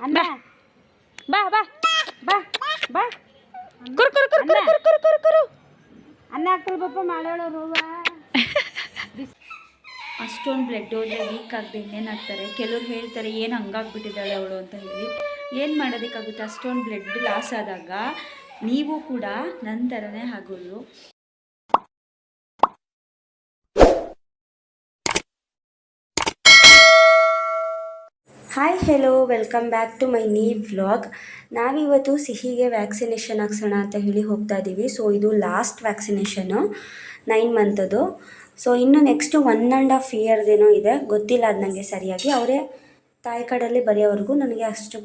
ಅನ್ನ ಬಾ ಬಾ ಬಾ ಬಾ ಕುರು ಕುರು ಕುರು ಕುರು ಕುರು ಕುರು ಕುರು ಕುರು ಅನ್ನ ಹಾಕ್ತಾರೆ ಪಾಪ ಮಾಡೋಳು ರೋಗ. ಅಷ್ಟೊಂದು ಬ್ಲಡ್ ಹೋದರೆ ವೀಕ್ ಆಗದೆ ಇನ್ನೇನು ಆಗ್ತಾರೆ. ಕೆಲವ್ರು ಹೇಳ್ತಾರೆ ಏನು ಹಂಗಾಗ್ಬಿಟ್ಟಿದ್ದಾಳೆ ಅವಳು ಅಂತ ಹೇಳಿ. ಏನು ಮಾಡೋದಕ್ಕಾಗುತ್ತೆ, ಅಷ್ಟೊಂದು ಬ್ಲಡ್ ಲಾಸ್ ಆದಾಗ ನೀವು ಕೂಡ ನನ್ನ ಥರನೇ ಆಗೋದು. Hi hello, welcome back to my new vlog. ನಾವಿವತ್ತು ಸಿಹಿಗೆ ವ್ಯಾಕ್ಸಿನೇಷನ್ ಹಾಕ್ಸೋಣ ಅಂತ ಹೇಳಿ ಹೋಗ್ತಾ ಇದ್ದೀವಿ. ಸೊ ಇದು ಲಾಸ್ಟ್ ವ್ಯಾಕ್ಸಿನೇಷನು 9 ಮಂತದ್ದು. ಸೊ ಇನ್ನು ನೆಕ್ಸ್ಟು 1.5 ಇಯರ್ದೇನೋ ಇದೆ, ಗೊತ್ತಿಲ್ಲ ಅದು ನನಗೆ ಸರಿಯಾಗಿ. ಅವರೇ ತಾಯಿ ಕಾರ್ಡಲ್ಲಿ ಬರೆಯೋವರೆಗೂ ನನಗೆ ಅಷ್ಟು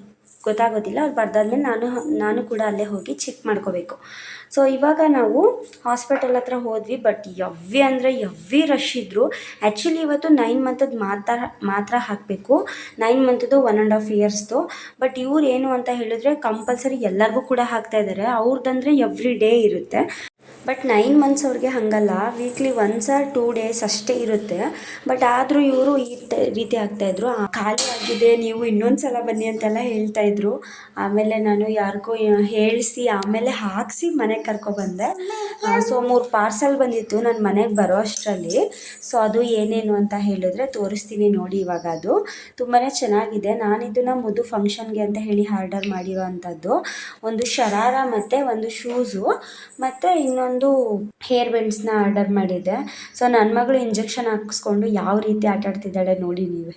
ಗೊತ್ತಾಗೋದಿಲ್ಲ. ಅವ್ರು ಬರ್ದಾದ್ಮೇಲೆ ನಾನು ಕೂಡ ಅಲ್ಲೇ ಹೋಗಿ ಚೆಕ್ ಮಾಡ್ಕೋಬೇಕು. ಸೊ ಇವಾಗ ನಾವು ಹಾಸ್ಪಿಟಲ್ ಹತ್ರ ಹೋದ್ವಿ. ಬಟ್ ಯವ್ವಿ ರಶ್ ಇದ್ದರು. ಆ್ಯಕ್ಚುಲಿ ಇವತ್ತು 9 ಮಂತದ್ದು ಮಾತ್ರ ಹಾಕಬೇಕು, 9 ಮಂತದ್ದು 1.5 ಇಯರ್ಸ್ದು. ಬಟ್ ಇವ್ರು ಏನು ಅಂತ ಹೇಳಿದ್ರೆ ಕಂಪಲ್ಸರಿ ಎಲ್ಲರಿಗೂ ಕೂಡ ಹಾಕ್ತಾಯಿದ್ದಾರೆ. ಅವ್ರದ್ದಂದರೆ ಎವ್ರಿ ಡೇ ಇರುತ್ತೆ. ಬಟ್ 9 ಮಂತ್ಸ್ ಅವ್ರಿಗೆ ಹಾಗಲ್ಲ, ವೀಕ್ಲಿ 1 ಆರ್ 2 ಡೇಸ್ ಅಷ್ಟೇ ಇರುತ್ತೆ. ಬಟ್ ಆದರೂ ಇವರು ಈ ರೀತಿ ಆಗ್ತಾಯಿದ್ರು. ಖಾಲಿ ಆಗಿದೆ, ನೀವು ಇನ್ನೊಂದು ಸಲ ಬನ್ನಿ ಅಂತೆಲ್ಲ ಹೇಳ್ತಾಯಿದ್ರು. ಆಮೇಲೆ ನಾನು ಯಾರಿಗೋ ಹೇಳಿಸಿ ಆಮೇಲೆ ಹಾಕಿಸಿ ಮನೆಗೆ ಕರ್ಕೊಬಂದೆ. ಸೊ 3 ಪಾರ್ಸಲ್ ಬಂದಿತ್ತು ನನ್ನ ಮನೆಗೆ ಬರೋ ಅಷ್ಟರಲ್ಲಿ. ಸೊ ಅದು ಏನೇನು ಅಂತ ಹೇಳಿದ್ರೆ ತೋರಿಸ್ತೀನಿ ನೋಡಿ. ಇವಾಗ ಅದು ತುಂಬಾ ಚೆನ್ನಾಗಿದೆ. ನಾನು ಇದನ್ನು ಮಧು ಫಂಕ್ಷನ್ಗೆ ಅಂತ ಹೇಳಿ ಆರ್ಡರ್ ಮಾಡಿರೋ ಅಂಥದ್ದು. ಒಂದು ಶರಾರ ಮತ್ತು ಒಂದು ಶೂಸು ಮತ್ತು ಇನ್ನೊಂದು ಹೇರ್ ಬೆಂಡ್ಸ್ನ ಆರ್ಡರ್ ಮಾಡಿದ್ದೆ. ಸೊ ನನ್ನ ಮಗಳು ಇಂಜೆಕ್ಷನ್ ಹಾಕಿಸ್ಕೊಂಡು ಯಾವ ರೀತಿ ಆಟಾಡ್ತಿದ್ದಾಳೆ ನೋಡಿ ನೀವೇ.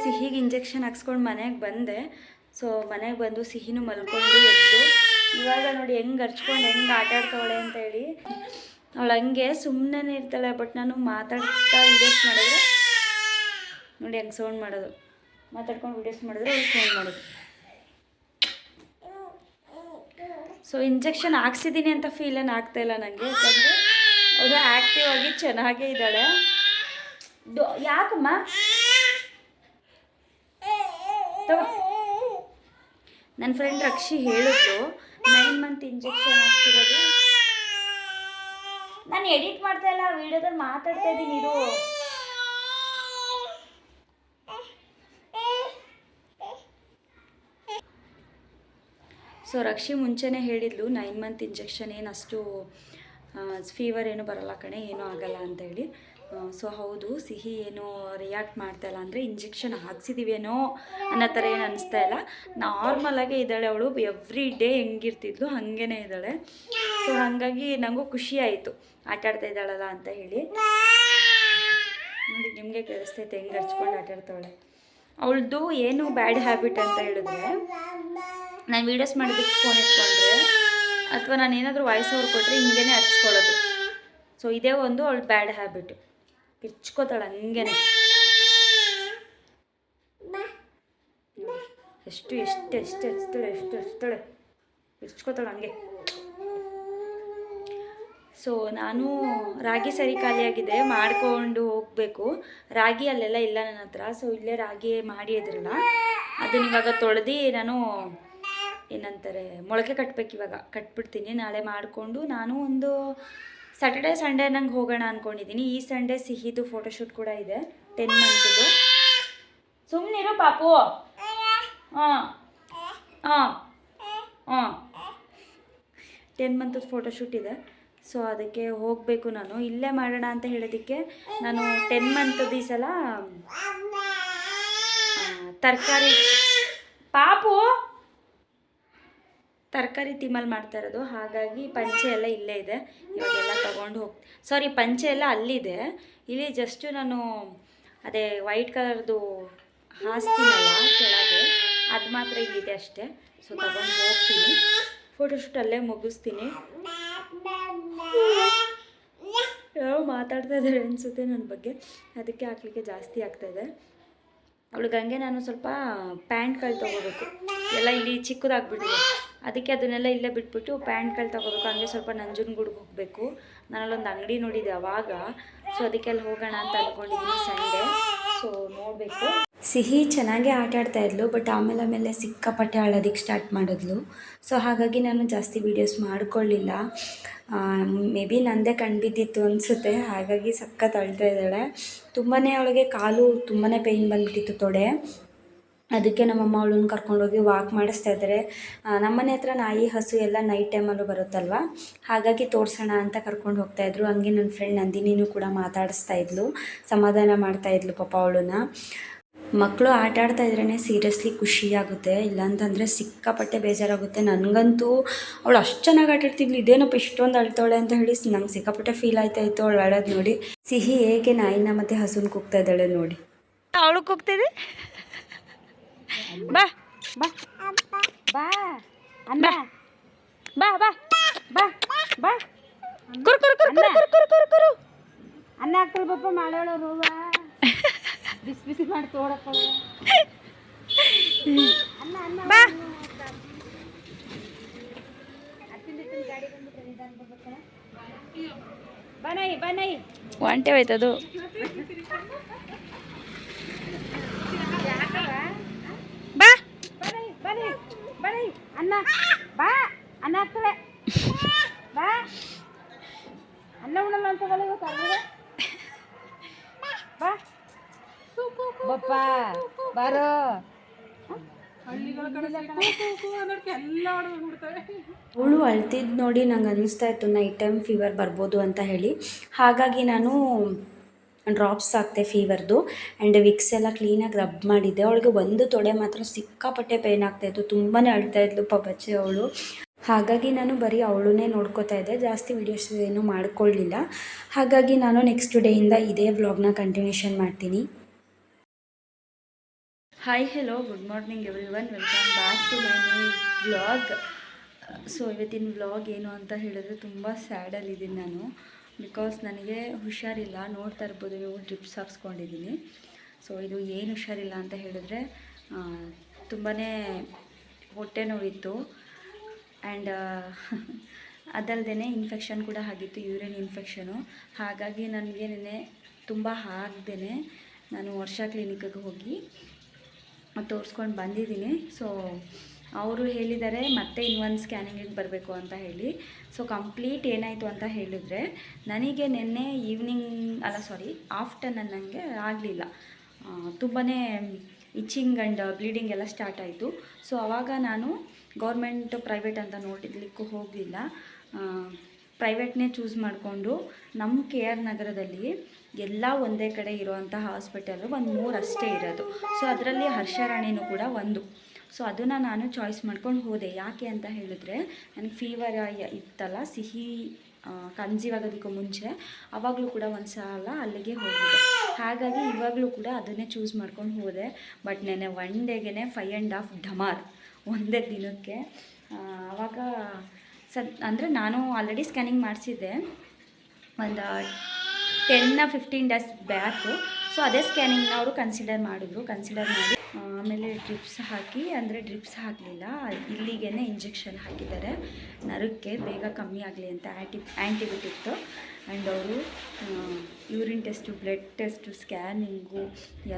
ಸಿಹಿಗೆ ಇಂಜೆಕ್ಷನ್ ಹಾಕ್ಸ್ಕೊಂಡು ಮನೆಗೆ ಬಂದೆ. ಸೊ ಮನೆಗೆ ಬಂದು ಸಿಹಿನೂ ಮಲ್ಕೊಂಡು ಎದ್ದು ಇವಾಗ ನೋಡಿ ಹೆಂಗೆ ಹರ್ಚ್ಕೊಂಡು ಹೆಂಗೆ ಆಟಾಡ್ತಾವಳೆ ಅಂತ ಹೇಳಿ. ಅವಳು ಹಂಗೆ ಸುಮ್ಮನೆ ಇರ್ತಾಳೆ. ಬಟ್ ನಾನು ಮಾತಾಡ್ತಾ ವೀಡಿಯೋಸ್ ಮಾಡಿದ್ರೆ ನೋಡಿ ಹೆಂಗೆ ಸೌಂಡ್ ಮಾಡೋದು, ಮಾತಾಡ್ಕೊಂಡು ವೀಡಿಯೋಸ್ ಮಾಡಿದ್ರೆ ಅವ್ಳು ಸೌಂಡ್ ಮಾಡೋದು. ಸೊ ಇಂಜೆಕ್ಷನ್ ಹಾಕ್ಸಿದ್ದೀನಿ ಅಂತ ಫೀಲ್ ಏನು ಆಗ್ತಾಯಿಲ್ಲ ನನಗೆ, ಯಾಕಂದರೆ ಅವಳು ಆ್ಯಕ್ಟಿವ್ ಆಗಿ ಚೆನ್ನಾಗೇ ಇದ್ದಾಳೆ. ಯಾಕಮ್ಮ ನನ್ನ ಫ್ರೆಂಡ್ ರಕ್ಷಿ ಹೇಳಿದ್ರು 9 ಮಂತ್ ಇಂಜೆಕ್ಷನ್ ಹಾಕ್ಸಿರೋದು. ನಾನು ಎಡಿಟ್ ಮಾಡ್ತಾ ಇಲ್ಲ, ವೀಡಿಯೋದಲ್ಲಿ ಮಾತಾಡ್ತಾ ಇದ್ದೀನಿ ಇದು. ಸೊ ರಕ್ಷಿ ಮುಂಚೆನೇ ಹೇಳಿದ್ಲು 9 ಮಂತ್ ಇಂಜೆಕ್ಷನ್ ಏನು ಅಷ್ಟು ಫೀವರ್ ಏನು ಬರೋಲ್ಲ ಕಣೆ, ಏನೂ ಆಗಲ್ಲ ಅಂತೇಳಿ. ಸೊ ಹೌದು, ಸಿಹಿ ಏನು ರಿಯಾಕ್ಟ್ ಮಾಡ್ತಾಯಿಲ್ಲ. ಅಂದರೆ ಇಂಜೆಕ್ಷನ್ ಹಾಕ್ಸಿದ್ದೀವೇನೋ ಅನ್ನೋ ಥರ ಏನು ಅನ್ನಿಸ್ತಾ ಇಲ್ಲ. ನಾರ್ಮಲಾಗೇ ಇದ್ದಾಳೆ ಅವಳು. ಎವ್ರಿ ಡೇ ಹೆಂಗಿರ್ತಿದ್ಲು ಹಾಗೇ ಇದ್ದಾಳೆ. ಸೊ ಹಾಗಾಗಿ ನನಗೂ ಖುಷಿ ಆಯಿತು ಆಟಾಡ್ತಾ ಇದ್ದಾಳಲ್ಲ ಅಂತ ಹೇಳಿ. ನೋಡಿ ನಿಮಗೆ ಕೇಳಿಸ್ತೈತೆ ಹೆಂಗೆ ಹರ್ಚ್ಕೊಂಡು ಆಟಾಡ್ತಾವಳೆ. ಅವಳದು ಏನು ಬ್ಯಾಡ್ ಹ್ಯಾಬಿಟ್ ಅಂತ ಹೇಳಿದ್ರೆ, ನಾನು ವೀಡಿಯೋಸ್ ಮಾಡೋದಕ್ಕೆ ಫೋನ್ ಎತ್ಕೊಂಡ್ರೆ ಅಥವಾ ನಾನು ಏನಾದರೂ ವಾಯ್ಸ್ ಓವರ್ ಕೊಟ್ಟರೆ ಹಿಂಗೇ ಹರ್ಚ್ಕೊಳ್ಳೋದು. ಸೊ ಇದೇ ಒಂದು ಅವಳು ಬ್ಯಾಡ್ ಹ್ಯಾಬಿಟು. ಕಿರ್ಚ್ಕೋತಾಳೆ ಹಂಗೇ. ಎಷ್ಟು ಹಚ್ತಾಳೆ ಕಿರ್ಚ್ಕೋತಾಳೆ ಹಂಗೆ. ಸೊ ನಾನು ರಾಗಿ ಸರಿ ಖಾಲಿಯಾಗಿದೆ, ಮಾಡಿಕೊಂಡು ಹೋಗಬೇಕು. ರಾಗಿ ಅಲ್ಲೆಲ್ಲ ಇಲ್ಲ ನನ್ನ ಹತ್ರ. ಸೊ ಇಲ್ಲೇ ರಾಗಿ ಮಾಡಿ ಇದ್ರಲ್ಲ ಅದನ್ನ ಇವಾಗ ತೊಳೆದು ನಾನು ಏನಂತಾರೆ ಮೊಳಕೆ ಕಟ್ಟಬೇಕು. ಇವಾಗ ಕಟ್ಬಿಡ್ತೀನಿ. ನಾಳೆ ಮಾಡಿಕೊಂಡು ನಾನು ಒಂದು ಸ್ಯಾಟರ್ಡೇ ಸಂಡೇ ನಂಗೆ ಹೋಗೋಣ ಅಂದ್ಕೊಂಡಿದ್ದೀನಿ. ಈ ಸಂಡೇ ಸಿಹಿದು ಫೋಟೋಶೂಟ್ ಕೂಡ ಇದೆ 10 ಮಂತದ್ದು. ಸುಮ್ಮನಿರೋ ಪಾಪು. ಹಾಂ 10 ಮಂತದ್ದು ಫೋಟೋಶೂಟ್ ಇದೆ. ಸೊ ಅದಕ್ಕೆ ಹೋಗಬೇಕು. ನಾನು ಇಲ್ಲೇ ಮಾಡೋಣ ಅಂತ ಹೇಳೋದಕ್ಕೆ ನಾನು 10 ಮಂತದ್ದು ಈ ಸಲ ತರಕಾರಿ ತಿಮ್ಮಲ್ಲಿ ಮಾಡ್ತಾ ಇರೋದು. ಹಾಗಾಗಿ ಪಂಚೆ ಎಲ್ಲ ಇಲ್ಲೇ ಇದೆ. ಇವಾಗೆಲ್ಲ ತೊಗೊಂಡು ಪಂಚೆ ಎಲ್ಲ ಅಲ್ಲಿದೆ. ಇಲ್ಲಿ ಜಸ್ಟು ನಾನು ಅದೇ ವೈಟ್ ಕಲರ್ದು ಹಾಸ್ತೀನಲ್ಲ ಕೆಳಗೆ, ಅದು ಮಾತ್ರ ಇಲ್ಲಿದೆ ಅಷ್ಟೇ. ಸೊ ತಗೊಂಡು ಹೋಗ್ತೀನಿ. ಫೋಟೋಶೂಟ್ ಅಲ್ಲೇ ಮುಗಿಸ್ತೀನಿ. ಯಾರೋ ಮಾತಾಡ್ತಾ ಇದ್ದಾರೆ ಅನಿಸುತ್ತೆ ನನ್ನ ಬಗ್ಗೆ, ಅದಕ್ಕೆ ಹಾಕ್ಲಿಕ್ಕೆ ಜಾಸ್ತಿ ಆಗ್ತಾಯಿದೆ. ಅವಳಿಗೆ ನಾನು ಸ್ವಲ್ಪ ಪ್ಯಾಂಟ್ಗಳು ತೊಗೋಬೇಕು. ಎಲ್ಲ ಇಲ್ಲಿ ಚಿಕ್ಕದಾಗ್ಬಿಟ್ಟಿದೆ, ಅದಕ್ಕೆ ಅದನ್ನೆಲ್ಲ ಇಲ್ಲೇ ಬಿಟ್ಬಿಟ್ಟು ಪ್ಯಾಂಟ್ಗಳು ತೊಗೋಬೇಕು. ಹಂಗೆ ಸ್ವಲ್ಪ ನಂಜನಗೂಡಿಗೆ ಹೋಗಬೇಕು. ನಾನಲ್ಲೊಂದು ಅಂಗಡಿ ನೋಡಿದ್ದೆ ಅವಾಗ. ಸೊ ಅದಕ್ಕೆ ಅಲ್ಲಿ ಹೋಗೋಣ ಅಂತ ಅಂದ್ಕೊಂಡಿದ್ದೀನಿ ಸಂಡೇ. ಸೊ ನೋಡಬೇಕು. ಸಿಹಿ ಚೆನ್ನಾಗೇ ಆಟ ಆಡ್ತಾ ಇದ್ಲು, ಬಟ್ ಆಮೇಲೆ ಸಿಕ್ಕಾಪಟ್ಟೆ ಅಳೋದಕ್ಕೆ ಸ್ಟಾರ್ಟ್ ಮಾಡಿದ್ಲು. ಸೊ ಹಾಗಾಗಿ ನಾನು ಜಾಸ್ತಿ ವೀಡಿಯೋಸ್ ಮಾಡ್ಕೊಳ್ಳಿಲ್ಲ. ಮೇ ಬಿ ನನ್ನದೇ ಕಣ್ಬಿದ್ದಿತ್ತು ಅನಿಸುತ್ತೆ, ಹಾಗಾಗಿ ಸಖತ್ ಅಳ್ತಾ ಇದ್ದಾಳೆ. ತುಂಬಾ ಅವಳಿಗೆ ಕಾಲು ತುಂಬಾ ಪೇಯ್ನ್ ಬಂದುಬಿಟ್ಟಿತ್ತು, ತೊಡೆ. ಅದಕ್ಕೆ ನಮ್ಮಮ್ಮ ಅವಳನ್ನ ಕರ್ಕೊಂಡೋಗಿ ವಾಕ್ ಮಾಡಿಸ್ತಾ ಇದ್ದಾರೆ. ನಮ್ಮನೆ ಹತ್ರ ನಾಯಿ ಹಸು ಎಲ್ಲ ನೈಟ್ ಟೈಮಲ್ಲೂ ಬರುತ್ತಲ್ವ, ಹಾಗಾಗಿ ತೋರಿಸೋಣ ಅಂತ ಕರ್ಕೊಂಡು ಹೋಗ್ತಾಯಿದ್ರು. ಹಂಗೆ ನನ್ನ ಫ್ರೆಂಡ್ ನಂದಿನಿನೂ ಕೂಡ ಮಾತಾಡಿಸ್ತಾ ಇದ್ಲು, ಸಮಾಧಾನ ಮಾಡ್ತಾಯಿದ್ಲು ಪಾಪ ಅವಳನ್ನ. ಮಕ್ಕಳು ಆಟ ಆಡ್ತಾ ಇದ್ರೇ ಸೀರಿಯಸ್ಲಿ ಖುಷಿಯಾಗುತ್ತೆ, ಇಲ್ಲಾಂತಂದರೆ ಸಿಕ್ಕಾಪಟ್ಟೆ ಬೇಜಾರಾಗುತ್ತೆ. ನನಗಂತೂ ಅವಳು ಅಷ್ಟು ಚೆನ್ನಾಗಿ ಆಟ ಆಡ್ತಿದ್ಲು, ಇದೇನಪ್ಪ ಇಷ್ಟೊಂದು ಅಳ್ತಾಳೆ ಅಂತ ಹೇಳಿ ನಂಗೆ ಸಿಕ್ಕಾಪಟ್ಟೆ ಫೀಲ್ ಆಯ್ತಾಯಿತ್ತು ಅವಳು ಅಳೋದು ನೋಡಿ. ಸಿಹಿ ಹೇಗೆ ನಾಯಿನ ಮತ್ತು ಹಸುನ ಕೂಗ್ತಾ ಇದ್ದಾಳೆ ನೋಡಿ. ಅವಳು ಕೂಗ್ತಿದೆ, ಬಾ ಬಾ ಬಾ ಅನ್ನ ಬಾ ಬಾ ಬಾ ಬಾ ಕುರು ಕುರು ಕುರು ಕುರು ಕುರು ಕುರು ಕುರು ಕುರು ಅನ್ನ ಹಾಕ್ತಲ್ ಬಪ್ಪ ಮಾಡೋಳು ರೂವ ಬಿಸಿ ಬಿಸಿ ಮಾಡಿ ತೋಡಕ್ಕ ಅನ್ನ ಅನ್ನ ಬಾ ಗಾಡಿ ಬಂದ್ಬಿಟ್ಟು ಬನೈ ಬನೈ ಒಂಟೆ ಹೋಯ್ತದು. ಬಾ ಬನ್ನಿ ಬನ್ನಿ ಬನ್ನಿ ಅನ್ನ ಬಾ ಅನ್ನ ಹಾಕ್ತವೆ ಬಾ ಅನ್ನ ಉಣ್ಣಲ್ಲ ಅಂತ ಬಾ ಬಪ್ಪ ಬಾರೋ. ಅವಳು ಅಳ್ತಿದ್ದು ನೋಡಿ ನಂಗೆ ಅನ್ನಿಸ್ತಾ ಇತ್ತು ನೈಟ್ ಟೈಮ್ ಫೀವರ್ ಬರ್ಬೋದು ಅಂತ ಹೇಳಿ. ಹಾಗಾಗಿ ನಾನು ಡ್ರಾಪ್ಸ್ ಹಾಕ್ತೆ ಫೀವರ್ದು ಆ್ಯಂಡ್ ವಿಕ್ಸ್ ಎಲ್ಲ ಕ್ಲೀನಾಗಿ ರಬ್ ಮಾಡಿದ್ದೆ. ಅವಳಿಗೆ ಒಂದು ತೊಡೆ ಮಾತ್ರ ಸಿಕ್ಕಾಪಟ್ಟೆ ಪೇಯ್ನ್ ಆಗ್ತಾಯಿತ್ತು, ತುಂಬಾ ಅಳ್ತಾಯಿದ್ಲು ಬಚ್ಚೆ ಅವಳು. ಹಾಗಾಗಿ ನಾನು ಬರೀ ಅವಳನ್ನೇ ನೋಡ್ಕೋತಾ ಇದ್ದೆ, ಜಾಸ್ತಿ ವೀಡಿಯೋಸ್ ಏನೂ ಮಾಡ್ಕೊಳ್ಳಿಲ್ಲ. ಹಾಗಾಗಿ ನಾನು ನೆಕ್ಸ್ಟ್ ಡೇಯಿಂದ ಇದೇ ವ್ಲಾಗ್ನ ಕಂಟಿನ್ಯೂಷನ್ ಮಾಡ್ತೀನಿ. Hi hello good morning everyone, welcome back to my new vlog. So ಇವತ್ತಿನ ವ್ಲಾಗ್ ಏನು ಅಂತ ಹೇಳಿದ್ರೆ ತುಂಬ ಸ್ಯಾಡಲ್ಲಿದ್ದೀನಿ ನಾನು, ಬಿಕಾಸ್ ನನಗೆ ಹುಷಾರಿಲ್ಲ. ನೋಡ್ತಾ ಇರ್ಬೋದು ನೀವು, ಡ್ರಿಪ್ಸ್ ಹಾಕ್ಸ್ಕೊಂಡಿದ್ದೀನಿ. ಸೊ ಇದು ಏನು ಹುಷಾರಿಲ್ಲ ಅಂತ ಹೇಳಿದ್ರೆ ತುಂಬಾ ಹೊಟ್ಟೆ ನೋವಿತ್ತು ಆ್ಯಂಡ್ ಅದಲ್ಲದೆ ಇನ್ಫೆಕ್ಷನ್ ಕೂಡ ಆಗಿತ್ತು, ಯೂರಿನ್ ಇನ್ಫೆಕ್ಷನು. ಹಾಗಾಗಿ ನನಗೆ ನೆನ್ನೆ ತುಂಬ ಆಗದೇ ನಾನು ವರ್ಷ ಕ್ಲಿನಿಕ್ಕಿಗೆ ಹೋಗಿ ತೋರಿಸ್ಕೊಂಡು ಬಂದಿದ್ದೀನಿ. ಸೊ ಅವರು ಹೇಳಿದ್ದಾರೆ ಮತ್ತೆ ಇನ್ನೊಂದು ಸ್ಕ್ಯಾನಿಂಗಿಗೆ ಬರಬೇಕು ಅಂತ ಹೇಳಿ. ಸೊ ಕಂಪ್ಲೀಟ್ ಏನಾಯಿತು ಅಂತ ಹೇಳಿದರೆ, ನನಗೆ ನಿನ್ನೆ ಆಫ್ಟರ್ನೂನ್ ನನಗೆ ಆಗಲಿಲ್ಲ, ತುಂಬಾ ಇಚ್ಚಿಂಗ್ ಆ್ಯಂಡ್ ಬ್ಲೀಡಿಂಗ್ ಎಲ್ಲ ಸ್ಟಾರ್ಟ್ ಆಯಿತು. ಸೊ ಆವಾಗ ನಾನು ಗೌರ್ಮೆಂಟ್ ಪ್ರೈವೇಟ್ ಅಂತ ನೋಡಲಿಕ್ಕೂ ಹೋಗಲಿಲ್ಲ, ಪ್ರೈವೇಟ್ನೇ ಚೂಸ್ ಮಾಡಿಕೊಂಡು ನಮ್ಮ KR ನಗರದಲ್ಲಿ ಎಲ್ಲ ಒಂದೇ ಕಡೆ ಇರೋವಂಥ ಹಾಸ್ಪಿಟಲು ಒಂದು 3 ಅಷ್ಟೇ ಇರೋದು. ಸೊ ಅದರಲ್ಲಿ ಹರ್ಷರಾಣಿನೂ ಕೂಡ ಒಂದು. ಸೊ ಅದನ್ನು ನಾನು ಚಾಯ್ಸ್ ಮಾಡ್ಕೊಂಡು ಹೋದೆ. ಯಾಕೆ ಅಂತ ಹೇಳಿದ್ರೆ ನನಗೆ ಫೀವರ್ ಇತ್ತಲ್ಲ, ಸಿಹಿ ಕನ್ಸೀವ್ ಆಗೋದಕ್ಕೂ ಮುಂಚೆ, ಆವಾಗಲೂ ಕೂಡ ಒಂದು ಸಲ ಅಲ್ಲಿಗೆ ಹೋಗಿದ್ದೆ. ಹಾಗಾಗಿ ಇವಾಗಲೂ ಕೂಡ ಅದನ್ನೇ ಚೂಸ್ ಮಾಡ್ಕೊಂಡು ಹೋದೆ. ಬಟ್ ನೆನ್ನೆ 1 ಡೇಗೆ 5.5 ಡಮಾರ್ ಒಂದೇ ದಿನಕ್ಕೆ. ಆವಾಗ ಅಂದರೆ ನಾನು ಆಲ್ರೆಡಿ ಸ್ಕ್ಯಾನಿಂಗ್ ಮಾಡಿಸಿದ್ದೆ ಒಂದು 10-15 ಡೇಸ್ ಬ್ಯಾಕು. ಸೊ ಅದೇ ಸ್ಕ್ಯಾನಿಂಗ್ನ ಅವರು ಕನ್ಸಿಡರ್ ಮಾಡಿ ಆಮೇಲೆ ಡ್ರಿಪ್ಸ್ ಹಾಕಿ, ಅಂದರೆ ಡ್ರಿಪ್ಸ್ ಹಾಕಲಿಲ್ಲ, ಇಲ್ಲಿಗೇ ಇಂಜೆಕ್ಷನ್ ಹಾಕಿದ್ದಾರೆ ನರಕ್ಕೆ ಬೇಗ ಕಮ್ಮಿ ಆಗಲಿ ಅಂತ, ಆ್ಯಂಟಿಬಯೋಟಿಕ್ಕು. ಆ್ಯಂಡ್ ಅವರು urine test, blood test, scanning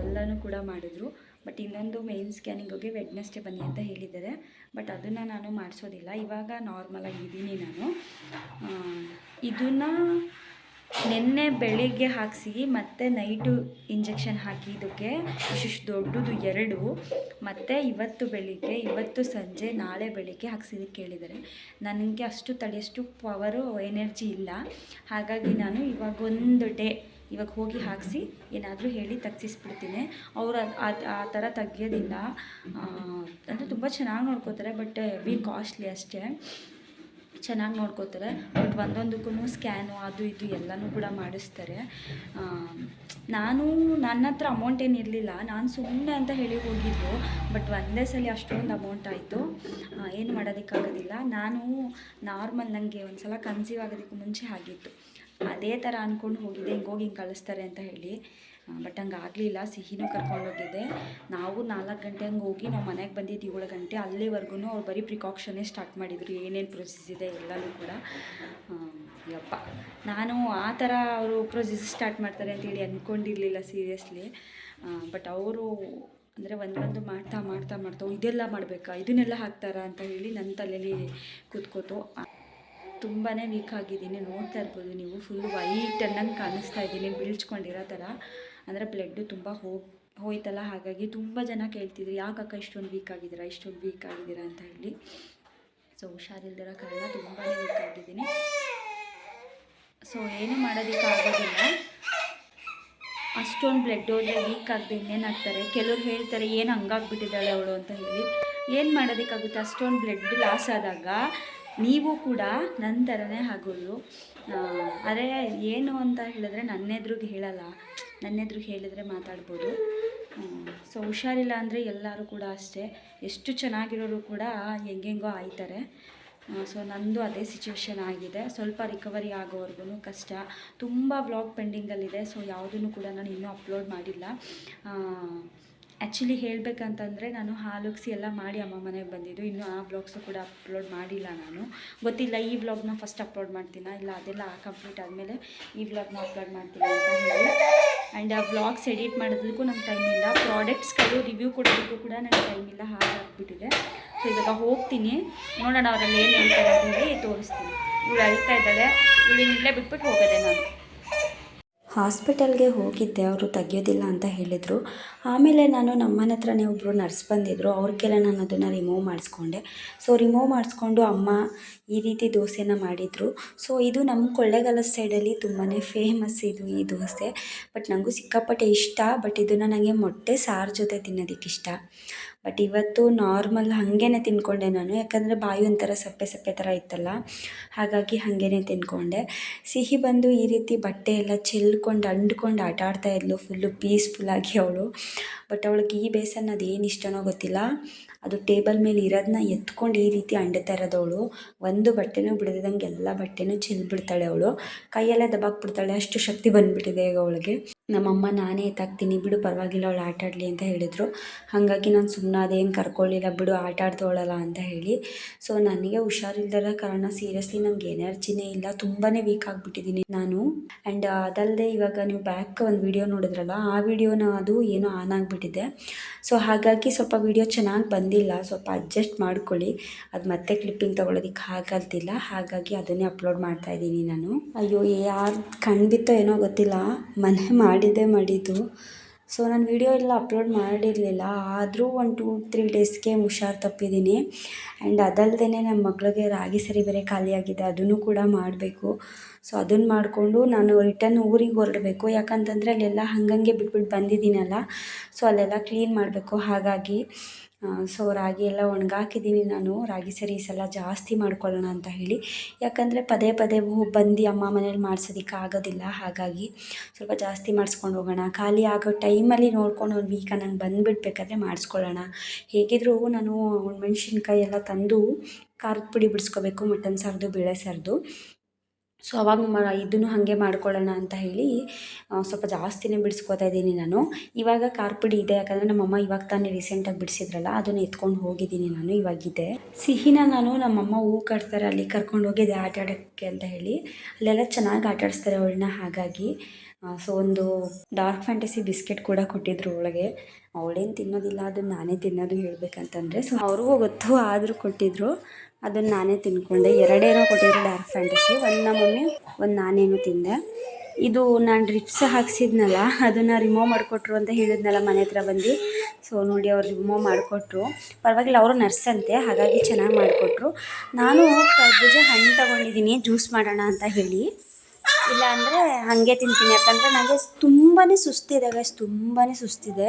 ಎಲ್ಲನೂ ಕೂಡ ಮಾಡಿದ್ರು. ಬಟ್ ಇನ್ನೊಂದು ಮೇನ್ ಸ್ಕ್ಯಾನಿಂಗಿಗೆ ವೆಡ್ನೆಸ್ಡೇ ಬನ್ನಿ ಅಂತ ಹೇಳಿದ್ದಾರೆ. ಬಟ್ ಅದನ್ನು ನಾನು ಮಾಡಿಸೋದಿಲ್ಲ, ಇವಾಗ ನಾರ್ಮಲಾಗಿದ್ದೀನಿ ನಾನು. ಇದನ್ನು ನಿನ್ನೆ ಬೆಳಿಗ್ಗೆ ಹಾಕಿಸಿ ಮತ್ತು ನೈಟು ಇಂಜೆಕ್ಷನ್ ಹಾಕಿದ್ದಕ್ಕೆ ಇಷ್ಟು ದೊಡ್ಡದು 2, ಮತ್ತು ಇವತ್ತು ಬೆಳಿಗ್ಗೆ, ಇವತ್ತು ಸಂಜೆ, ನಾಳೆ ಬೆಳಿಗ್ಗೆ ಹಾಕ್ಸಿದ್ದಕ್ಕೆ ಕೇಳಿದ್ದಾರೆ. ನನಗೆ ಅಷ್ಟು ತಡೆಯಷ್ಟು ಪವರು ಎನರ್ಜಿ ಇಲ್ಲ. ಹಾಗಾಗಿ ನಾನು ಇವಾಗ ಹೋಗಿ ಹಾಕಿಸಿ ಏನಾದರೂ ಹೇಳಿ ತೆಗ್ಸಿಸ್ಬಿಡ್ತೀನಿ. ಅವರು ಆ ಥರ ತೆಗಿಯೋದಿಲ್ಲ, ಅಂದರೆ ತುಂಬ ಚೆನ್ನಾಗಿ ನೋಡ್ಕೋತಾರೆ. ಬಟ್ ಹೆವಿ ಕಾಸ್ಟ್ಲಿ ಅಷ್ಟೇ, ಚೆನ್ನಾಗಿ ನೋಡ್ಕೋತಾರೆ. ಬಟ್ ಒಂದೊಂದಕ್ಕೂ ಸ್ಕ್ಯಾನು ಅದು ಇದು ಎಲ್ಲನೂ ಕೂಡ ಮಾಡಿಸ್ತಾರೆ. ನನ್ನ ಹತ್ರ ಅಮೌಂಟ್ ಏನು ಇರಲಿಲ್ಲ, ನಾನು ಸುಮ್ಮನೆ ಅಂತ ಹೇಳಿ ಹೋಗಿದ್ದು. ಬಟ್ ಒಂದೇ ಸಲ ಅಷ್ಟೊಂದು ಅಮೌಂಟ್ ಆಯಿತು, ಏನು ಮಾಡೋದಕ್ಕಾಗೋದಿಲ್ಲ. ನಾನು ನಾರ್ಮಲ್ ನನಗೆ ಒಂದು ಸಲ ಕನ್ಸೀವ್ ಆಗೋದಕ್ಕೂ ಮುಂಚೆ ಆಗಿತ್ತು, ಅದೇ ಥರ ಅಂದ್ಕೊಂಡು ಹೋಗಿದ್ದೆ, ಹಿಂಗೆ ಕಳಿಸ್ತಾರೆ ಅಂತ ಹೇಳಿ. ಬಟ್ ಹಂಗೆ ಆಗಲಿಲ್ಲ. ಸಿಹಿನೂ ಕರ್ಕೊಂಡೋಗಿದ್ದೆ. ನಾವು 4 ಗಂಟೆ ಹಂಗೆ ಹೋಗಿ ನಾವು ಮನೆಗೆ ಬಂದಿದ್ದು 7 ಗಂಟೆ. ಅಲ್ಲಿವರೆಗೂ ಅವ್ರು ಬರೀ ಪ್ರಿಕಾಕ್ಷನ್ನೇ ಸ್ಟಾರ್ಟ್ ಮಾಡಿದರು, ಏನೇನು ಪ್ರೊಸೆಸ್ ಇದೆ ಎಲ್ಲನೂ ಕೂಡ. ಯಪ್ಪ, ನಾನು ಆ ಥರ ಅವರು ಪ್ರೊಸೆಸ್ ಸ್ಟಾರ್ಟ್ ಮಾಡ್ತಾರೆ ಅಂತೇಳಿ ಅಂದ್ಕೊಂಡಿರಲಿಲ್ಲ ಸೀರಿಯಸ್ಲಿ. ಬಟ್ ಅವರು ಅಂದರೆ ಒಂದು ಮಾಡ್ತಾ ಮಾಡ್ತಾ ಮಾಡ್ತಾ ಇದೆಲ್ಲ ಮಾಡಬೇಕಾ, ಇದನ್ನೆಲ್ಲ ಹಾಕ್ತಾರಾ ಅಂತ ಹೇಳಿ ನನ್ನ ತಲೆಯಲ್ಲಿ ಕೂತ್ಕೋತು. ತುಂಬಾ ವೀಕ್ ಆಗಿದ್ದೀನಿ, ನೋಡ್ತಾ ಇರ್ಬೋದು ನೀವು. ಫುಲ್ ವೈಟ್ ಅನ್ನಂಗೆ ಕಾಣಿಸ್ತಾ ಇದ್ದೀನಿ, ಬೀಳ್ಸ್ಕೊಂಡಿರೋ ಥರ. ಅಂದರೆ ಬ್ಲಡ್ಡು ತುಂಬ ಹೋಯ್ತಲ್ಲ, ಹಾಗಾಗಿ ತುಂಬ ಜನ ಕೇಳ್ತಿದ್ರು, ಯಾಕಕ್ಕ ಇಷ್ಟೊಂದು ವೀಕ್ ಆಗಿದ್ದೀರಾ ಅಂತ ಹೇಳಿ. ಸೊ ಹುಷಾರಿಲ್ದಿರೋ ಕಾರಣ ತುಂಬಾ ವೀಕ್ ಆಗಿದ್ದೀನಿ. ಸೊ ಏನು ಮಾಡೋದಕ್ಕಾಗೋದಿಲ್ಲ. ಅಷ್ಟೊಂದು ಬ್ಲಡ್ ಹೋದರೆ ವೀಕ್ ಆಗದೆ ಇನ್ನೇನಾಗ್ತಾರೆ. ಕೆಲವ್ರು ಹೇಳ್ತಾರೆ, ಏನು ಹಂಗಾಗ್ಬಿಟ್ಟಿದ್ದಾಳೆ ಅವಳು ಅಂತ ಹೇಳಿ. ಏನು ಮಾಡೋದಕ್ಕಾಗುತ್ತೆ, ಅಷ್ಟೊಂದು ಬ್ಲಡ್ ಲಾಸ್ ಆದಾಗ ನೀವು ಕೂಡ ನನ್ನ ಥರನೇ ಆಗೋದು. ಆದರೆ ಏನು ಅಂತ ಹೇಳಿದ್ರೆ ನನ್ನ ಎದುರಿಗೆ ಹೇಳಲ್ಲ, ನನ್ನ ಎದುರಿಗೆ ಹೇಳಿದರೆ ಮಾತಾಡ್ಬೋದು. ಸೊ ಹುಷಾರಿಲ್ಲ ಅಂದರೆ ಎಲ್ಲರೂ ಕೂಡ ಅಷ್ಟೇ, ಎಷ್ಟು ಚೆನ್ನಾಗಿರೋರು ಕೂಡ ಹೆಂಗೆಂಗೋ ಆಯ್ತಾರೆ. ಸೊ ನಂದು ಅದೇ ಸಿಚುವೇಶನ್ ಆಗಿದೆ. ಸ್ವಲ್ಪ ರಿಕವರಿ ಆಗೋವರೆಗೂ ಕಷ್ಟ. ತುಂಬ ವ್ಲಾಗ್ ಪೆಂಡಿಂಗಲ್ಲಿದೆ. ಸೊ ಯಾವುದನ್ನು ಕೂಡ ನಾನು ಇನ್ನೂ ಅಪ್ಲೋಡ್ ಮಾಡಿಲ್ಲ. ಆ್ಯಕ್ಚುಲಿ ಹೇಳಬೇಕಂತಂದರೆ ನಾನು ಹಾಲುಗ್ಸಿ ಎಲ್ಲ ಮಾಡಿ ಅಮ್ಮ ಮನೆಗೆ ಬಂದಿದ್ದು. ಇನ್ನೂ ಆ ವ್ಲಾಗ್ಸು ಕೂಡ ಅಪ್ಲೋಡ್ ಮಾಡಿಲ್ಲ ನಾನು. ಗೊತ್ತಿಲ್ಲ ಈ ವ್ಲಾಗ್ನ ಫಸ್ಟ್ ಅಪ್ಲೋಡ್ ಮಾಡ್ತೀನಾ ಇಲ್ಲ ಅದೆಲ್ಲ ಕಂಪ್ಲೀಟ್ ಆದಮೇಲೆ ಈ ವ್ಲಾಗ್ನ ಅಪ್ಲೋಡ್ ಮಾಡ್ತೀನಿ ಅಂತ ಹೇಳಿ. ಆ್ಯಂಡ್ ಆ ವ್ಲಾಗ್ಸ್ ಎಡಿಟ್ ಮಾಡೋದಕ್ಕೂ ನಂಗೆ ಟೈಮ್ ಇಲ್ಲ. ಪ್ರಾಡಕ್ಟ್ಸ್ಗಳು ರಿವ್ಯೂ ಕೊಡೋದಕ್ಕೂ ಕೂಡ ನನಗೆ ಟೈಮ್ ಇಲ್ಲ, ಹಾಗಾಗ್ಬಿಟ್ಟಿದೆ. ಸೊ ಇವಾಗ ಹೋಗ್ತೀನಿ, ನೋಡೋಣ ಅವರಲ್ಲಿ ಏನು ಹೇಳ್ತಾರೆ ಅಂತ ಹೇಳಿ ತೋರಿಸ್ತೀನಿ. ಇವಳು ಅಳ್ತಾ ಇದ್ದಾಳೆ, ಇವಳಿನಲ್ಲೇ ಬಿಟ್ಬಿಟ್ಟು ಹೋಗೋದೆ ನಾನು. ಹಾಸ್ಪಿಟಲ್ಗೆ ಹೋಗಿದ್ದೆ, ಅವರು ತೆಗಿಯೋದಿಲ್ಲ ಅಂತ ಹೇಳಿದರು. ಆಮೇಲೆ ನಾನು ನಮ್ಮನೆ ಹತ್ರನೇ ಒಬ್ಬರು ನರ್ಸ್ ಬಂದಿದ್ದರು, ಅವ್ರಿಗೆಲ್ಲ ನಾನು ಅದನ್ನು ರಿಮೂವ್ ಮಾಡಿಸ್ಕೊಂಡೆ. ಸೊ ರಿಮೂವ್ ಮಾಡಿಸ್ಕೊಂಡು ಅಮ್ಮ ಈ ರೀತಿ ದೋಸೆನ ಮಾಡಿದರು. ಸೊ ಇದು ನಮ್ಮ ಕೊಳ್ಳೇಗಾಲದ ಸೈಡಲ್ಲಿ ತುಂಬಾ ಫೇಮಸ್ ಈ ದೋಸೆ. ಬಟ್ ನನಗೂ ಸಿಕ್ಕಾಪಟ್ಟೆ ಇಷ್ಟ. ಬಟ್ ಇದನ್ನು ನನಗೆ ಮೊಟ್ಟೆ ಸಾರು ಜೊತೆ ತಿನ್ನೋದಕ್ಕೆ ಇಷ್ಟ. ಬಟ್ ಇವತ್ತು ನಾರ್ಮಲ್ ಹಾಗೇ ತಿಂದ್ಕೊಂಡೆ ನಾನು, ಯಾಕಂದರೆ ಬಾಯಿ ಒಂಥರ ಸಪ್ಪೆ ಸಪ್ಪೆ ಥರ ಇತ್ತಲ್ಲ, ಹಾಗಾಗಿ ಹಾಗೇ ತಿಂದ್ಕೊಂಡೆ. ಸಿಹಿ ಬಂದು ಈ ರೀತಿ ಬಟ್ಟೆ ಎಲ್ಲ ಚೆಲ್ಕೊಂಡು ಅಂಡ್ಕೊಂಡು ಆಟ ಆಡ್ತಾಯಿದ್ಲು, ಫುಲ್ಲು ಪೀಸ್ಫುಲ್ಲಾಗಿ ಅವಳು. ಬಟ್ ಅವಳಿಗೆ ಈ ಬೇಸನ್ ಅದೇನು ಇಷ್ಟನೋ ಗೊತ್ತಿಲ್ಲ, ಅದು ಟೇಬಲ್ ಮೇಲೆ ಇರೋದನ್ನ ಎತ್ಕೊಂಡು ಈ ರೀತಿ ಅಂಡ್ತಾ ಇರೋದವಳು. ಒಂದು ಬಟ್ಟೆನೂ ಬಿಡದಂಗೆ ಎಲ್ಲ ಬಟ್ಟೆನೂ ಚೆಲ್ಬಿಡ್ತಾಳೆ ಅವಳು, ಕೈಯೆಲ್ಲ ದಬಾಕ್ಬಿಡ್ತಾಳೆ, ಅಷ್ಟು ಶಕ್ತಿ ಬಂದುಬಿಟ್ಟಿದೆ ಈಗ ಅವಳಿಗೆ. ನಮ್ಮಮ್ಮ ನಾನೇ ಎತ್ತಾಕ್ತೀನಿ ಬಿಡು, ಪರವಾಗಿಲ್ಲ ಅವಳು ಆಟ ಆಡಲಿ ಅಂತ ಹೇಳಿದರು. ಹಾಗಾಗಿ ನಾನು ಸುಮ್ಮನೆ ಅದೇನು ಕರ್ಕೊಳ್ಳಿಲ್ಲ, ಬಿಡು ಆಟ ಆಡ್ತವಳಲ್ಲ ಅಂತ ಹೇಳಿ. ಸೊ ನನಗೆ ಹುಷಾರಿಲ್ದಿರೋ ಕಾರಣ ಸೀರಿಯಸ್ಲಿ ನಂಗೆ ಎನರ್ಜಿನೇ ಇಲ್ಲ, ತುಂಬಾ ವೀಕ್ ಆಗಿಬಿಟ್ಟಿದ್ದೀನಿ ನಾನು. ಆ್ಯಂಡ್ ಅದಲ್ಲದೆ ಇವಾಗ ನೀವು ಬ್ಯಾಕ್ ಒಂದು ವಿಡಿಯೋ ನೋಡಿದ್ರಲ್ಲ, ಆ ವಿಡಿಯೋನ ಅದು ಏನೋ ಆನ್ ಆಗಿಬಿಟ್ಟಿದೆ. ಸೊ ಹಾಗಾಗಿ ಸ್ವಲ್ಪ ವಿಡಿಯೋ ಚೆನ್ನಾಗಿ ಬಂದಿಲ್ಲ, ಸ್ವಲ್ಪ ಅಡ್ಜಸ್ಟ್ ಮಾಡ್ಕೊಳ್ಳಿ. ಅದು ಮತ್ತೆ ಕ್ಲಿಪ್ಪಿಂಗ್ ತೊಗೊಳೋದಕ್ಕೆ ಆಗಲ್ತಿಲ್ಲ, ಹಾಗಾಗಿ ಅದನ್ನೇ ಅಪ್ಲೋಡ್ ಮಾಡ್ತಾಯಿದ್ದೀನಿ ನಾನು. ಅಯ್ಯೋ ಯಾರು ಕಣ್ಬಿತ್ತೋ ಏನೋ ಗೊತ್ತಿಲ್ಲ, ಮನೆ ಮಾಡಿದ್ದು. ಸೊ ನಾನು ವಿಡಿಯೋ ಎಲ್ಲ ಅಪ್ಲೋಡ್ ಮಾಡಿರಲಿಲ್ಲ, ಆದರೂ ಒಂದು 2-3 ಡೇಸ್ಗೆ ಹುಷಾರು ತಪ್ಪಿದ್ದೀನಿ. ಆ್ಯಂಡ್ ಅದಲ್ಲದೆ ನಮ್ಮ ಮಗಳಿಗೆ ರಾಗಿ ಸರಿ ಬೇರೆ ಖಾಲಿಯಾಗಿದೆ, ಅದನ್ನು ಕೂಡ ಮಾಡಬೇಕು. ಸೊ ಅದನ್ನು ಮಾಡಿಕೊಂಡು ನಾನು ರಿಟರ್ನ್ ಊರಿಗೆ ಹೊರಡಬೇಕು, ಯಾಕಂತಂದರೆ ಅಲ್ಲೆಲ್ಲ ಹಾಗಂಗೆ ಬಿಟ್ಬಿಟ್ಟು ಬಂದಿದ್ದೀನಲ್ಲ. ಸೊ ಅಲ್ಲೆಲ್ಲ ಕ್ಲೀನ್ ಮಾಡಬೇಕು, ಹಾಗಾಗಿ ಸೊ ರಾಗಿ ಎಲ್ಲ ಒಣಗಾಕಿದ್ದೀನಿ ನಾನು. ರಾಗಿ ಸರಿ ಈ ಸಲ ಜಾಸ್ತಿ ಮಾಡ್ಕೊಳ್ಳೋಣ ಅಂತ ಹೇಳಿ, ಯಾಕಂದರೆ ಪದೇ ಬಂದು ಅಮ್ಮ ಮನೇಲಿ ಮಾಡ್ಸೋದಕ್ಕೆ ಆಗೋದಿಲ್ಲ, ಹಾಗಾಗಿ ಸ್ವಲ್ಪ ಜಾಸ್ತಿ ಮಾಡಿಸ್ಕೊಂಡು ಹೋಗೋಣ. ಖಾಲಿ ಆಗೋ ಟೈಮಲ್ಲಿ ನೋಡ್ಕೊಂಡು ಒಂದು ವೀಕ್ ನಂಗೆ ಬಂದುಬಿಡ್ಬೇಕಾದ್ರೆ ಮಾಡಿಸ್ಕೊಳ್ಳೋಣ. ಹೇಗಿದ್ದರೂ ನಾನು ಮೆಣಸಿನ್ಕಾಯಿ ಎಲ್ಲ ತಂದು ಖಾರದ ಪುಡಿ ಬಿಡಿಸ್ಕೋಬೇಕು, ಮಟನ್ ಸಾರ್ದು ಬೇಳೆ ಸಾರ್ದು. ಸೊ ಅವಾಗ ಇದನ್ನು ಹಾಗೆ ಮಾಡ್ಕೊಳ್ಳೋಣ ಅಂತ ಹೇಳಿ ಸ್ವಲ್ಪ ಜಾಸ್ತಿನೇ ಬಿಡಿಸ್ಕೋತಾ ಇದ್ದೀನಿ ನಾನು. ಇವಾಗ ಖಾರ ಪುಡಿ ಇದೆ, ಯಾಕಂದರೆ ನಮ್ಮಮ್ಮ ಇವಾಗ ತಾನೇ ರೀಸೆಂಟಾಗಿ ಬಿಡಿಸಿದ್ರಲ್ಲ, ಅದನ್ನು ಎತ್ಕೊಂಡು ಹೋಗಿದ್ದೀನಿ ನಾನು. ಇವಾಗಿದೆ ಸಿಹಿನ ನಾನು ನಮ್ಮಮ್ಮ ಹೂ ಕಟ್ತಾರೆ ಅಲ್ಲಿ ಕರ್ಕೊಂಡು ಹೋಗಿದ್ದೆ ಆಟ ಆಡೋಕ್ಕೆ ಅಂತ ಹೇಳಿ. ಅಲ್ಲೆಲ್ಲ ಚೆನ್ನಾಗಿ ಆಟ ಆಡಿಸ್ತಾರೆ ಅವಳನ್ನ, ಹಾಗಾಗಿ ಸೊ ಒಂದು ಡಾರ್ಕ್ ಫ್ಯಾಂಟಸಿ ಬಿಸ್ಕೆಟ್ ಕೂಡ ಕೊಟ್ಟಿದ್ರು ಒಳಗೆ. ಅವಳೇನು ತಿನ್ನೋದಿಲ್ಲ, ಅದನ್ನು ನಾನೇ ತಿನ್ನೋದು ಹೇಳಬೇಕಂತಂದರೆ. ಸೊ ಅವ್ರಿಗೂ ಗೊತ್ತು, ಆದರೂ ಕೊಟ್ಟಿದ್ದರು, ಅದನ್ನು ನಾನೇ ತಿಂದ್ಕೊಂಡೆ. 2 ಏನೋ ಕೊಟ್ಟಿದ್ರು ಡಾರ್ಕ್ ಫ್ಯಾಂಟಸಿ, ಒಂದು ನಮ್ಮ ಮಮ್ಮಿ, ಒಂದು ನಾನೇನು ತಿಂದೆ. ಇದು ನಾನು ಡ್ರಿಪ್ಸ್ ಹಾಕ್ಸಿದ್ನಲ್ಲ, ಅದನ್ನು ರಿಮೂವ್ ಮಾಡಿಕೊಟ್ರು ಅಂತ ಹೇಳಿದ್ನಲ್ಲ ಮನೆ ಹತ್ರ ಬಂದು. ಸೊ ನೋಡಿ ಅವ್ರು ರಿಮೂವ್ ಮಾಡಿಕೊಟ್ರು, ಪರವಾಗಿಲ್ಲ, ಅವರು ನರ್ಸ್ ಅಂತೆ, ಹಾಗಾಗಿ ಚೆನ್ನಾಗಿ ಮಾಡಿಕೊಟ್ರು. ನಾನು ಕರ್ಬೂಜ ಹಣ್ಣು ತೊಗೊಂಡಿದ್ದೀನಿ ಜ್ಯೂಸ್ ಮಾಡೋಣ ಅಂತ ಹೇಳಿ, ಇಲ್ಲ ಅಂದರೆ ಹಾಗೆ ತಿಂತೀನಿ. ಯಾಕಂದರೆ ನನಗೆ ತುಂಬಾ ಸುಸ್ತಿದೆ ಗೈಸ್, ತುಂಬಾ ಸುಸ್ತಿದೆ,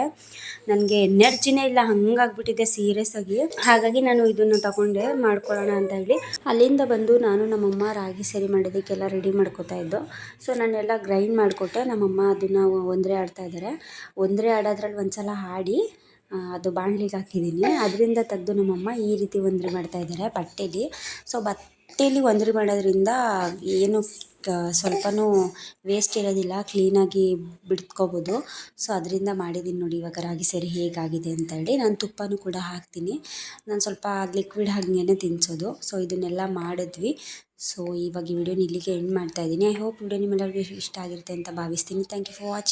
ನನಗೆ ಎನರ್ಜಿನೇ ಇಲ್ಲ, ಹಂಗಾಗ್ಬಿಟ್ಟಿದೆ ಸೀರಿಯಸ್ ಆಗಿ. ಹಾಗಾಗಿ ನಾನು ಇದನ್ನು ತಗೊಂಡೆ ಮಾಡ್ಕೊಳ್ಳೋಣ ಅಂತ ಹೇಳಿ. ಅಲ್ಲಿಂದ ಬಂದು ನಾನು ನಮ್ಮಮ್ಮ ರಾಗಿ ಸರಿ ಮಾಡೋದಕ್ಕೆಲ್ಲ ರೆಡಿ ಮಾಡ್ಕೊತಾ ಇದ್ದು. ಸೊ ನಾನೆಲ್ಲ ಗ್ರೈಂಡ್ ಮಾಡಿಕೊಟ್ಟೆ, ನಮ್ಮಮ್ಮ ಅದನ್ನು ಒಂದರೆ ಆಡ್ತಾಯಿದ್ದಾರೆ. ಒಂದರೆ ಆಡೋದ್ರಲ್ಲಿ ಒಂದು ಸಲ ಆಡಿ ಅದು ಬಾಣಲಿಗೆ ಹಾಕಿದ್ದೀನಿ, ಅದರಿಂದ ತೆಗೆದು ನಮ್ಮಮ್ಮ ಈ ರೀತಿ ಒಂದರೆ ಮಾಡ್ತಾಯಿದ್ದಾರೆ ಬಟ್ಟೆಲಿ. ಸೊ ತಟ್ಟೆಯಲ್ಲಿ ಒಂದರಿ ಮಾಡೋದ್ರಿಂದ ಏನು ಸ್ವಲ್ಪನೂ ವೇಸ್ಟ್ ಇರೋದಿಲ್ಲ, ಕ್ಲೀನಾಗಿ ಬಿಡ್ಕೊಬೋದು. ಸೊ ಅದರಿಂದ ಮಾಡಿದ್ದೀನಿ ನೋಡಿ ಇವಾಗ ರಾಗಿ ಸರಿ ಹೇಗಾಗಿದೆ ಅಂತೇಳಿ. ನಾನು ತುಪ್ಪನೂ ಕೂಡ ಹಾಕ್ತೀನಿ. ನಾನು ಸ್ವಲ್ಪ ಲಿಕ್ವಿಡ್ ಹಾಗೇ ತಿನ್ನಿಸೋದು. ಸೊ ಇದನ್ನೆಲ್ಲ ಮಾಡಿದ್ವಿ. ಸೊ ಇವಾಗ ಈ ವಿಡಿಯೋನ ಇಲ್ಲಿಗೆ ಎಂಡ್ ಮಾಡ್ತಾಯಿದ್ದೀನಿ. ಐ ಹೋಪ್ ವಿಡಿಯೋ ನಿಮ್ಮೆಲ್ಲರಿಗೂ ಇಷ್ಟ ಆಗಿರುತ್ತೆ ಅಂತ ಭಾವಿಸ್ತೀನಿ. Thank you for watching.